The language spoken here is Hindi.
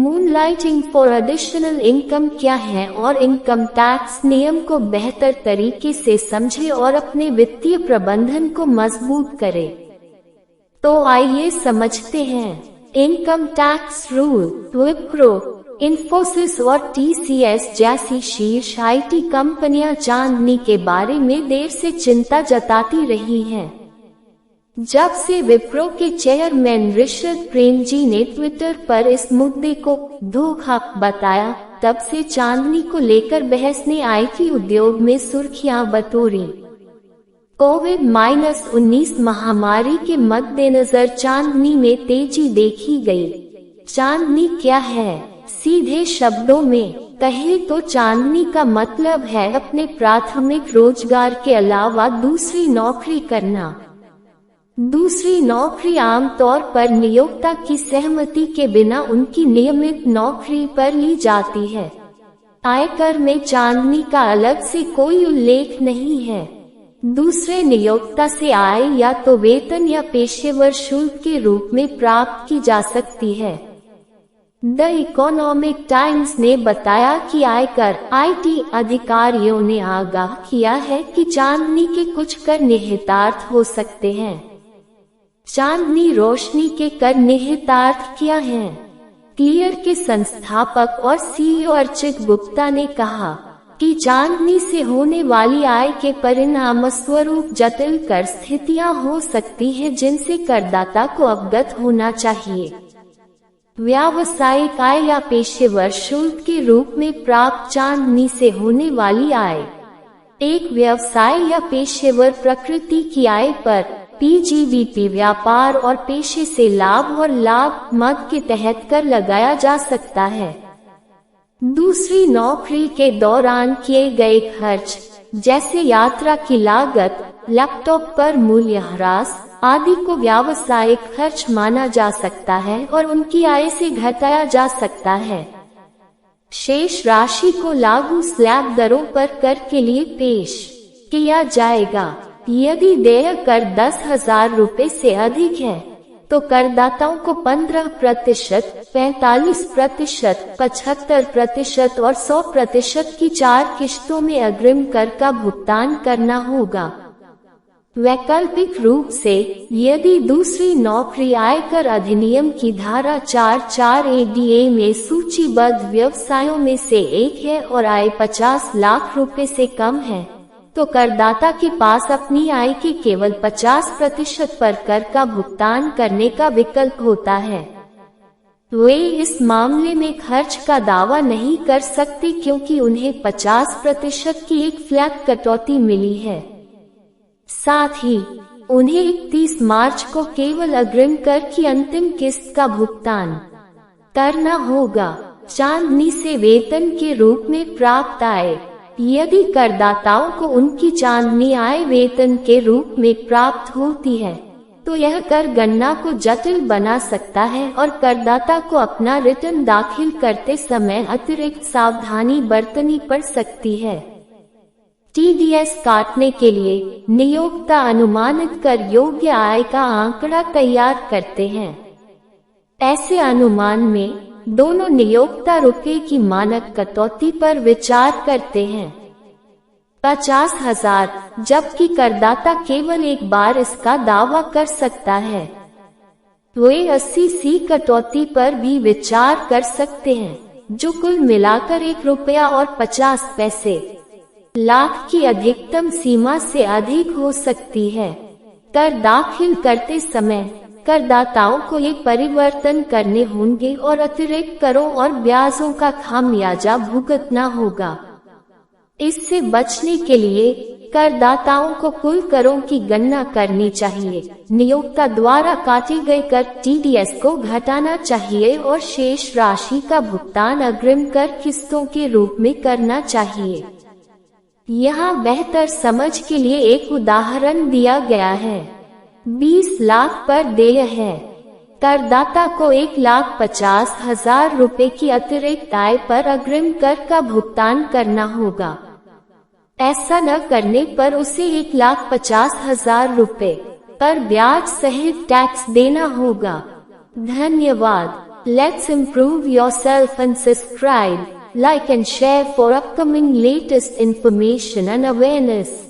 मूनलाइटिंग फॉर एडिशनल इनकम क्या है और इनकम टैक्स नियम को बेहतर तरीके से समझे और अपने वित्तीय प्रबंधन को मजबूत करे। तो आइए समझते हैं income tax rule. Wipro, Infosys और TCS जैसी शीर्ष IT कंपनियां चांदनी के बारे में देर से चिंता जताती रही हैं। जब से विप्रो के चेयरमैन ऋषभ प्रेमजी ने ट्विटर पर इस मुद्दे को धोखा बताया, तब से चांदनी को लेकर बहस ने IT उद्योग में सुर्खियां बटोरी। कोविड-19 महामारी के मद्देनजर चांदनी में तेजी देखी गई। चांदनी क्या है? सीधे शब्दों में कहे तो चांदनी का मतलब है अपने प्राथमिक रोजगार के अलावा दूसरी नौकरी करना। दूसरी नौकरी आमतौर पर नियोक्ता की सहमति के बिना उनकी नियमित नौकरी पर ली जाती है। आयकर में चांदनी का अलग से कोई उल्लेख नहीं है। दूसरे नियोक्ता से आय या तो वेतन या पेशेवर शुल्क के रूप में प्राप्त की जा सकती है। द इकोनॉमिक टाइम्स ने बताया कि आयकर IT अधिकारियों ने आगाह किया है कि चांदनी के कुछ कर निहितार्थ हो सकते हैं। चांदनी रोशनी के कर निहितार्थ क्या हैं? क्लियर के संस्थापक और CEO अर्चित गुप्ता ने कहा कि चांदनी से होने वाली आय के परिणाम स्वरूप जटिल कर स्थितियां हो सकती हैं जिनसे करदाता को अवगत होना चाहिए। व्यावसायिक आय या पेशेवर शुल्क के रूप में प्राप्त चांदनी से होने वाली आय एक व्यवसाय या पेशेवर प्रकृति की आय पर PGBP व्यापार और पेशे से लाभ और लाभ मद के तहत कर लगाया जा सकता है। दूसरी नौकरी के दौरान किए गए खर्च जैसे यात्रा की लागत, लैपटॉप पर मूल्यह्रास आदि को व्यावसायिक खर्च माना जा सकता है और उनकी आय से घटाया जा सकता है। शेष राशि को लागू स्लैब दरों पर कर के लिए पेश किया जाएगा। यदि देय कर 10,000 रुपए से अधिक है तो करदाताओं को 15%, 45%, 75% और 100% की 4 किश्तों में अग्रिम कर का भुगतान करना होगा। वैकल्पिक रूप से यदि दूसरी नौकरी आयकर अधिनियम की धारा 44 ADA में सूचीबद्ध व्यवसायों में से एक है और आय 50 लाख रुपए से कम है, तो करदाता के पास अपनी आय के केवल 50% पर कर का भुगतान करने का विकल्प होता है। वे इस मामले में खर्च का दावा नहीं कर सकते क्योंकि उन्हें 50% की एक फ्लैट कटौती मिली है। साथ ही उन्हें 31 मार्च को केवल अग्रिम कर की अंतिम किस्त का भुगतान करना होगा। चांदनी से वेतन के रूप में प्राप्त आय यदि करदाताओं को उनकी चांदनी आय वेतन के रूप में प्राप्त होती है तो यह कर गणना को जटिल बना सकता है और करदाता को अपना रिटर्न दाखिल करते समय अतिरिक्त सावधानी बरतनी पड़ सकती है। TDS काटने के लिए नियोक्ता अनुमानित कर योग्य आय का आंकड़ा तैयार करते हैं। ऐसे अनुमान में दोनों नियोक्ता रुपए की मानक कटौती पर विचार करते हैं। 50,000, जबकि करदाता केवल एक बार इसका दावा कर सकता है। वे 80C कटौती पर भी विचार कर सकते हैं, जो कुल मिलाकर ₹1.50 लाख की अधिकतम सीमा से अधिक हो सकती है। कर दाखिल करते समय करदाताओं को ये परिवर्तन करने होंगे और अतिरिक्त करों और ब्याजों का खामियाजा भुगतना होगा। इससे बचने के लिए करदाताओं को कुल करों की गणना करनी चाहिए, नियोक्ता द्वारा काटे गए कर TDS को घटाना चाहिए और शेष राशि का भुगतान अग्रिम कर किस्तों के रूप में करना चाहिए। यहाँ बेहतर समझ के लिए एक उदाहरण दिया गया है। 20 लाख पर देय है। करदाता को 1,50,000 रुपए की अतिरिक्त आय पर अग्रिम कर का भुगतान करना होगा। ऐसा न करने पर उसे 1,50,000 रुपए पर ब्याज सहित टैक्स देना होगा। धन्यवाद। Let's improve yourself and subscribe, like and share for upcoming latest information and awareness.